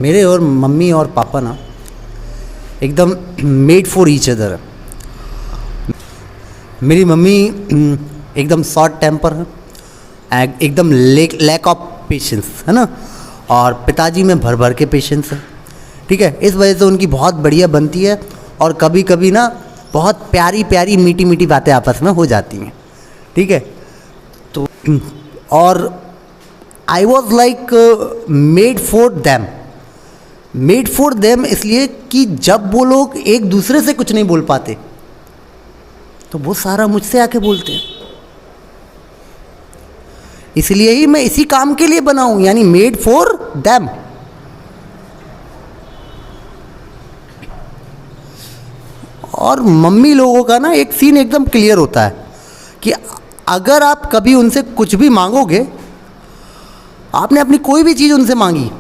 मेरे और मम्मी और पापा ना एकदम मेड फॉर ईच अदर है। मेरी मम्मी एकदम शॉर्ट टेम्पर है, एकदम लैक ऑफ पेशेंस है ना, और पिताजी में भर भर के पेशेंस है। ठीक है, इस वजह से उनकी बहुत बढ़िया बनती है और कभी कभी ना बहुत प्यारी प्यारी मीठी मीठी बातें आपस में हो जाती हैं। ठीक है, तो और I was like made for them इसलिए कि जब वो लोग एक दूसरे से कुछ नहीं बोल पाते तो वो सारा मुझसे आके बोलते हैं। इसलिए ही मैं इसी काम के लिए बना हूं, यानी मेड फॉर देम। और मम्मी लोगों का ना एक सीन एकदम क्लियर होता है कि अगर आप कभी उनसे कुछ भी मांगोगे, आपने अपनी कोई भी चीज़ उनसे मांगी,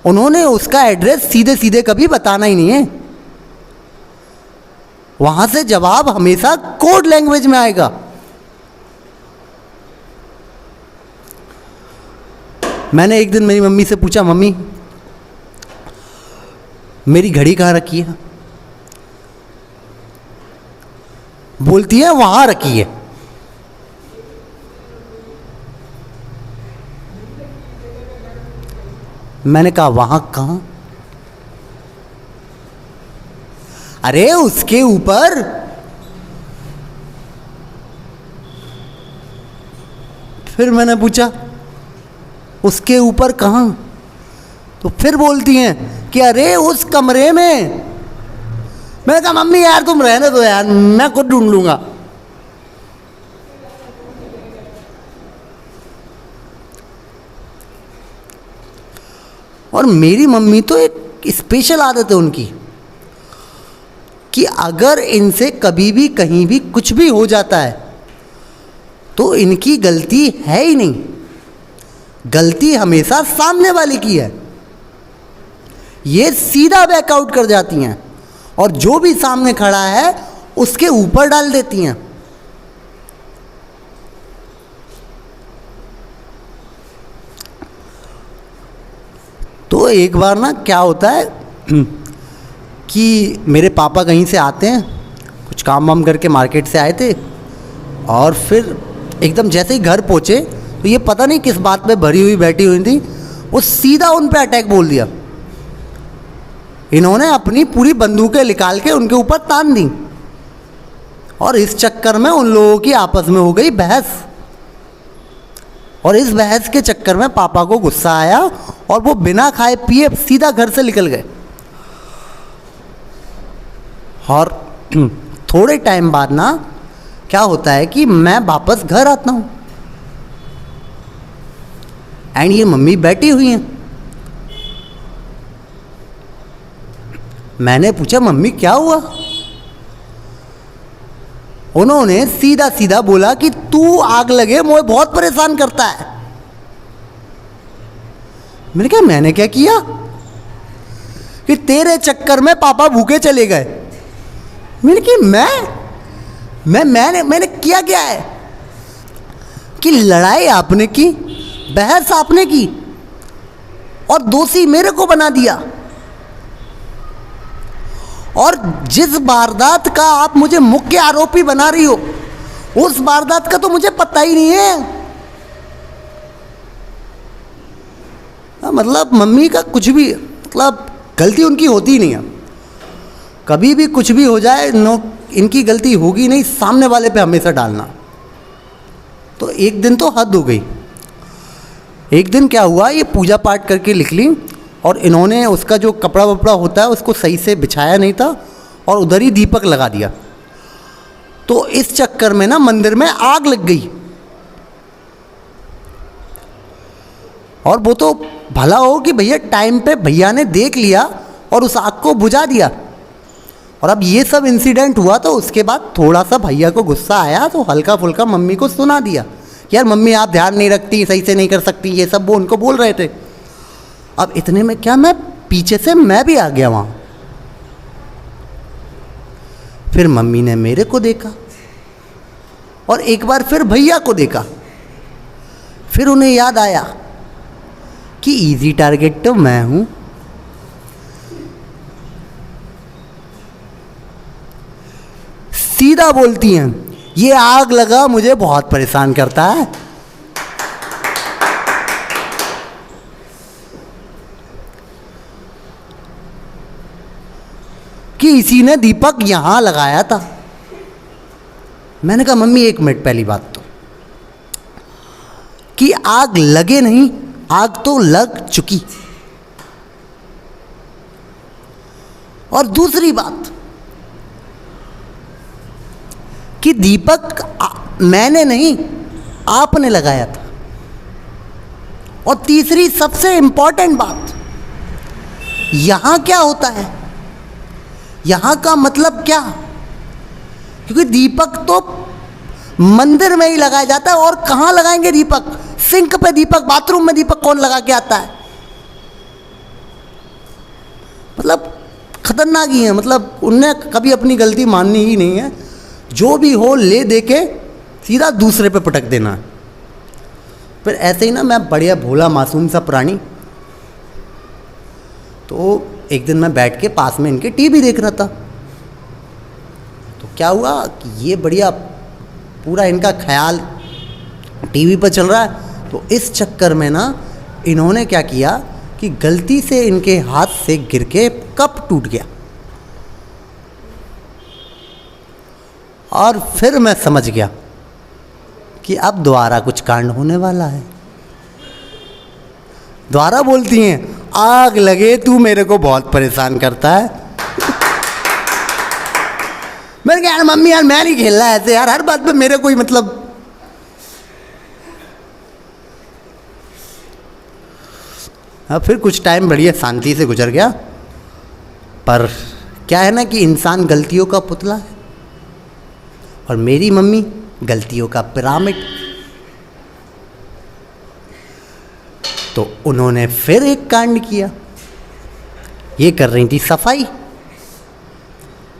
उन्होंने उसका एड्रेस सीधे सीधे कभी बताना ही नहीं है। वहां से जवाब हमेशा कोड लैंग्वेज में आएगा। मैंने एक दिन मेरी मम्मी से पूछा, मम्मी मेरी घड़ी कहाँ रखी है? बोलती है वहां रखी है। मैंने कहा वहां कहां? अरे उसके ऊपर। फिर मैंने पूछा उसके ऊपर कहां? तो फिर बोलती हैं कि अरे उस कमरे में। मैंने कहा मम्मी यार तुम रहने दो यार, मैं खुद ढूंढ लूंगा। और मेरी मम्मी तो एक स्पेशल आदत है उनकी कि अगर इनसे कभी भी कहीं भी कुछ भी हो जाता है तो इनकी गलती है ही नहीं, गलती हमेशा सामने वाले की है। ये सीधा बैकआउट कर जाती हैं और जो भी सामने खड़ा है उसके ऊपर डाल देती हैं। तो एक बार ना क्या होता है कि मेरे पापा कहीं से आते हैं, कुछ काम वाम करके मार्केट से आए थे, और फिर एकदम जैसे ही घर पहुँचे तो ये पता नहीं किस बात पे भरी हुई बैठी हुई थी, वो सीधा उन पे अटैक बोल दिया। इन्होंने अपनी पूरी बंदूकें निकाल के उनके ऊपर तान दी और इस चक्कर में उन लोगों की आपस में हो गई बहस। और इस बहस के चक्कर में पापा को गुस्सा आया और वो बिना खाए पिए सीधा घर से निकल गए। और थोड़े टाइम बाद ना क्या होता है कि मैं वापस घर आता हूं एंड ये मम्मी बैठी हुई हैं। मैंने पूछा मम्मी क्या हुआ? उन्होंने सीधा सीधा बोला कि तू आग लगे मुझे बहुत परेशान करता है। मैंने कहा मैंने क्या किया कि तेरे चक्कर में पापा भूखे चले गए? मैंने कहा मैंने किया क्या है कि लड़ाई आपने की, बहस आपने की और दोषी मेरे को बना दिया। और जिस वारदात का आप मुझे मुख्य आरोपी बना रही हो उस वारदात का तो मुझे पता ही नहीं है। मतलब मम्मी का कुछ भी, मतलब गलती उनकी होती ही नहीं है। कभी भी कुछ भी हो जाए नो, इनकी गलती होगी नहीं, सामने वाले पे हमेशा डालना। तो एक दिन तो हद हो गई। एक दिन क्या हुआ, ये पूजा पाठ करके निकली और इन्होंने उसका जो कपड़ा वपड़ा होता है उसको सही से बिछाया नहीं था और उधर ही दीपक लगा दिया। तो इस चक्कर में ना मंदिर में आग लग गई। और वो तो भला हो कि भैया टाइम पे भैया ने देख लिया और उस आग को बुझा दिया। और अब ये सब इंसिडेंट हुआ तो उसके बाद थोड़ा सा भैया को गुस्सा आया तो हल्का फुल्का मम्मी को सुना दिया कि यार मम्मी आप ध्यान नहीं रखती, सही से नहीं कर सकती, ये सब वो उनको बोल रहे थे। अब इतने में क्या, मैं पीछे से मैं भी आ गया वहां। फिर मम्मी ने मेरे को देखा और एक बार फिर भैया को देखा। फिर उन्हें याद आया कि इजी टारगेट तो मैं हूं। सीधा बोलती हैं, ये आग लगा मुझे बहुत परेशान करता है। कि इसी ने दीपक यहां लगाया था। मैंने कहा मम्मी एक मिनट, पहली बात तो कि आग लगे नहीं, आग तो लग चुकी। और दूसरी बात कि दीपक मैंने नहीं, आपने लगाया था। और तीसरी सबसे इंपॉर्टेंट बात, यहां क्या होता है, यहां का मतलब क्या, क्योंकि दीपक तो मंदिर में ही लगाया जाता है। और कहां लगाएंगे दीपक? सिंक पे दीपक, बाथरूम में दीपक कौन लगा के आता है? मतलब खतरनाक ही है। मतलब उनने कभी अपनी गलती माननी ही नहीं है। जो भी हो ले दे के सीधा दूसरे पे पटक देना है। फिर ऐसे ही ना, मैं बढ़िया भोला मासूम सा प्राणी, तो एक दिन मैं बैठ के पास में इनके टीवी देख रहा था। तो क्या हुआ कि ये बढ़िया पूरा इनका ख्याल टीवी पर चल रहा है। तो इस चक्कर में ना इन्होंने क्या किया कि गलती से इनके हाथ से गिर के कप टूट गया। और फिर मैं समझ गया कि अब दोबारा कुछ कांड होने वाला है। दोबारा बोलती हैं, आग लगे तू मेरे को बहुत परेशान करता है। मैंने कहा यार मम्मी, यार मैं नहीं खेल रहा ऐसे, यार हर बात पे मेरे कोई मतलब। अब फिर कुछ टाइम बढ़िया शांति से गुजर गया। पर क्या है ना कि इंसान गलतियों का पुतला है, और मेरी मम्मी गलतियों का पिरामिड। तो उन्होंने फिर एक कांड किया। ये कर रही थी सफाई,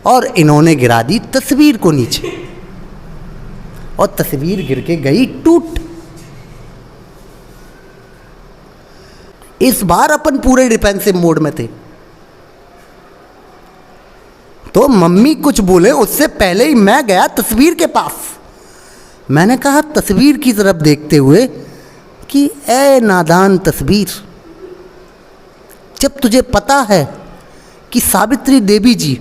और इन्होंने गिरा दी तस्वीर को नीचे, और तस्वीर गिर के गई टूट। इस बार अपन पूरे डिफेंसिव मोड में थे। तो मम्मी कुछ बोले उससे पहले ही मैं गया तस्वीर के पास। मैंने कहा तस्वीर की तरफ देखते हुए कि ए नादान तस्वीर, जब तुझे पता है कि सावित्री देवी जी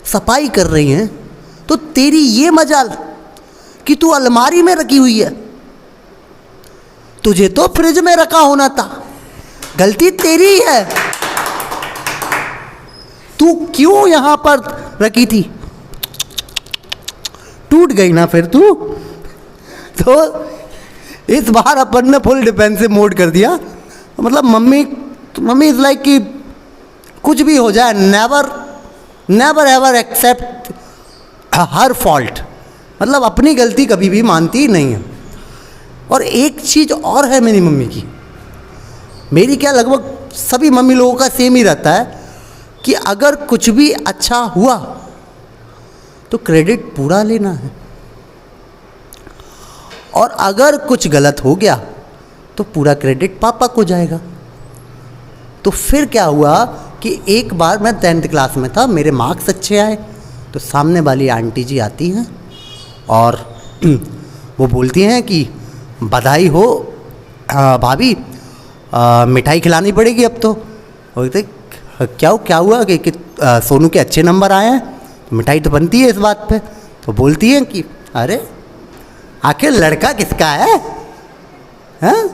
सफाई कर रही हैं, तो तेरी ये मजाल कि तू अलमारी में रखी हुई है। तुझे तो फ्रिज में रखा होना था, गलती तेरी है। तू क्यों यहां पर रखी थी? टूट गई ना फिर तू। तो इस बार अपन ने फुल डिफेंसिव मोड कर दिया। मतलब मम्मी इज लाइक कि कुछ भी हो जाए, never ever accept her fault. मतलब अपनी गलती कभी भी मानती नहीं है। और एक चीज़ और है मेरी मम्मी की, मेरी क्या लगभग सभी मम्मी लोगों का सेम ही रहता है कि अगर कुछ भी अच्छा हुआ तो क्रेडिट पूरा लेना है, और अगर कुछ गलत हो गया तो पूरा क्रेडिट पापा को जाएगा। तो फिर क्या हुआ कि एक बार मैं 10th क्लास में था, मेरे मार्क्स अच्छे आए, तो सामने वाली आंटी जी आती हैं और वो बोलती हैं कि बधाई हो भाभी, मिठाई खिलानी पड़ेगी अब तो। बोलते क्या हुआ कि सोनू के अच्छे नंबर आए हैं, तो मिठाई तो बनती है इस बात पे। तो बोलती हैं कि अरे आखिर लड़का किसका है? हैं?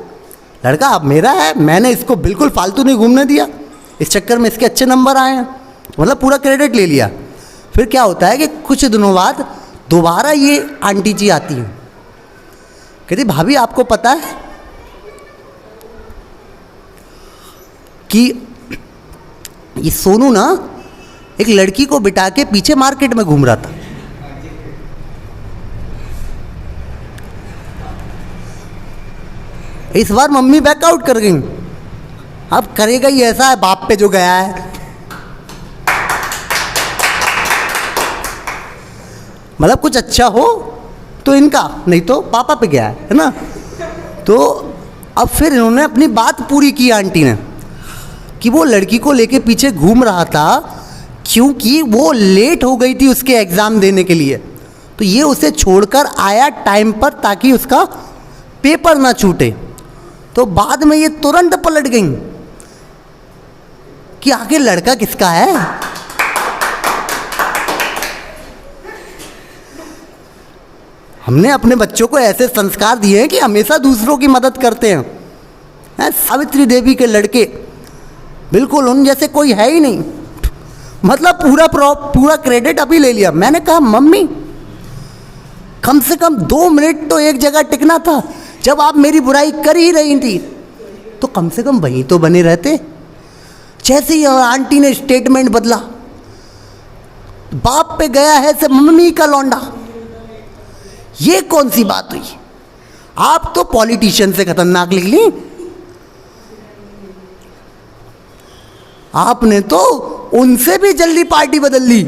लड़का अब मेरा है, मैंने इसको बिल्कुल फालतू नहीं घूमने दिया, इस चक्कर में इसके अच्छे नंबर आए हैं, मतलब पूरा क्रेडिट ले लिया। फिर क्या होता है कि कुछ दिनों बाद दोबारा ये आंटी जी आती हैं, कहती भाभी आपको पता है कि ये सोनू ना एक लड़की को बिठा के पीछे मार्केट में घूम रहा था। इस बार मम्मी बैकआउट कर गई। अब करेगा ही ऐसा है बाप पे जो गया है। मतलब कुछ अच्छा हो तो इनका, नहीं तो पापा पे गया है ना। तो अब फिर इन्होंने अपनी बात पूरी की आंटी ने कि वो लड़की को लेके पीछे घूम रहा था क्योंकि वो लेट हो गई थी उसके एग्ज़ाम देने के लिए, तो ये उसे छोड़कर आया टाइम पर ताकि उसका पेपर ना छूटे। तो बाद में ये तुरंत पलट गई कि आखिर लड़का किसका है। हमने अपने बच्चों को ऐसे संस्कार दिए हैं कि हमेशा दूसरों की मदद करते हैं। सावित्री देवी के लड़के बिल्कुल उन जैसे कोई है ही नहीं, मतलब पूरा क्रेडिट अभी ले लिया। मैंने कहा मम्मी कम से कम 2 मिनट तो एक जगह टिकना था, जब आप मेरी बुराई कर ही रही थी तो कम से कम वहीं तो बने रहते। जैसे ही आंटी ने स्टेटमेंट बदला, बाप पे गया है से मम्मी का लौंडा, ये कौन सी बात हुई। आप तो पॉलिटिशियन से खतरनाक निकली, आपने तो उनसे भी जल्दी पार्टी बदल ली।